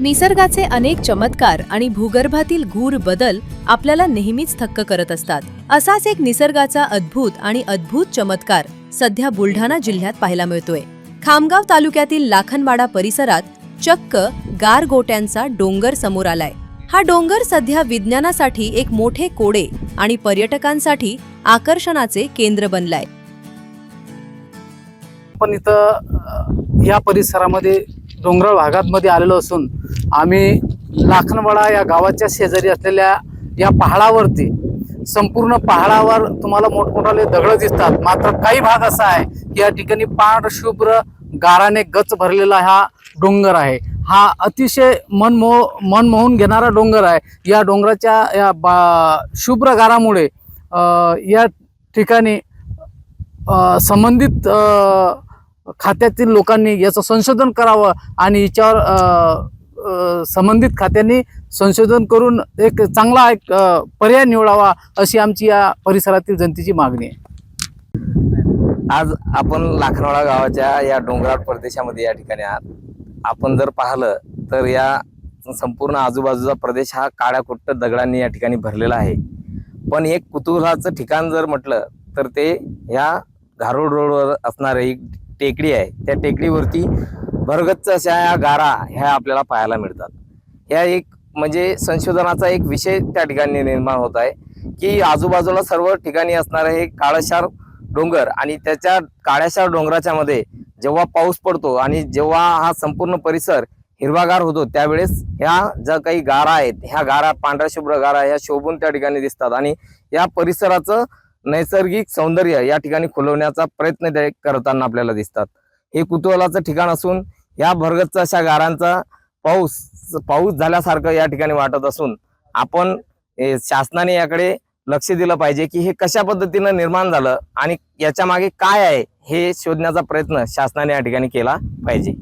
निसर्गाचे अनेक चमत्कार आणि भूगर्भातील गूढ बदल आपल्याला नेहमीच थक्क करत असतात। असाच एक निसर्गाचा अद्भुत चमत्कार सध्या बुलढाणा जिल्ह्यात पाहायला मिळतोय। खामगाव तालुक्यातील लाखनवाडा परिसरात चक्क गारगोट्यांचा डोंगर समोर आलाय। हा डोंगर सध्या विज्ञानासाठी एक मोठे कोडे आणि पर्यटकांसाठी आकर्षणाचे केंद्र बनलाय। पण इथं या परिसरामध्ये डोंगराळ भागामध्ये आलेलो असून आम्ही लाखनवाडा या गावाच्या शेजारी असलेल्या या पहाडावरती संपूर्ण पहाडावर तुम्हाला मोठमोठाले दगड दिसतात। मात्र काही भाग असा आहे की या ठिकाणी पांढरशुभ्र गाराने गच भरलेला हा डोंगर आहे। हा अतिशय मनमोहून घेणारा डोंगर आहे। या डोंगराच्या या शुभ्र गारामुळे या ठिकाणी संबंधित खात्यातील लोकांनी याचं संशोधन करावं आणि याच्यावर संबंधित खात्यांनी संशोधन करून एक चांगला पर्याय निवडावा अशी आमची या परिसरातील जनतेची मागणी आहे। आज आपण लाखनवाडा गावाच्या या डोंगराळ प्रदेशामध्ये या ठिकाणी आहात। आपण जर पाहिलं तर या संपूर्ण आजूबाजूचा प्रदेश हा काळ्याकुट्ट दगडांनी या ठिकाणी भरलेला आहे। पण एक कुतूहलाचं ठिकाण जर म्हटलं तर ते या धारोड रोडवर असणारे एक टेकडी आहे। त्या टेकडीवरती भरगच्च अशा या गारा ह्या आपल्याला पाहायला मिळतात। ह्या एक म्हणजे संशोधनाचा एक विषय त्या ठिकाणी निर्माण होत आहे की आजूबाजूला सर्व ठिकाणी असणारे हे काळाशार डोंगर आणि त्याच्या काळ्याशार डोंगराच्या मध्ये जेव्हा पाऊस पडतो आणि जेव्हा हा संपूर्ण परिसर हिरवागार होतो त्यावेळेस ह्या ज्या काही गारा आहेत ह्या गारा पांढऱ्या शुभ्र गारा ह्या शोभून त्या ठिकाणी दिसतात आणि या परिसराचं नैसर्गिक सौंदर्य या ठिकाणी खुलवण्याचा प्रयत्न ते करताना आपल्याला दिसतात। हे कुतूहलाचं ठिकाण असून या भरगच्च अशा गारांचा पाऊस झाल्यासारखं या ठिकाणी वाटत असून आपण शासनाने याकडे लक्ष दिलं पाहिजे की हे कशा पद्धतीनं निर्माण झालं आणि याच्या मागे काय आहे हे शोधण्याचा प्रयत्न शासनाने या ठिकाणी केला पाहिजे।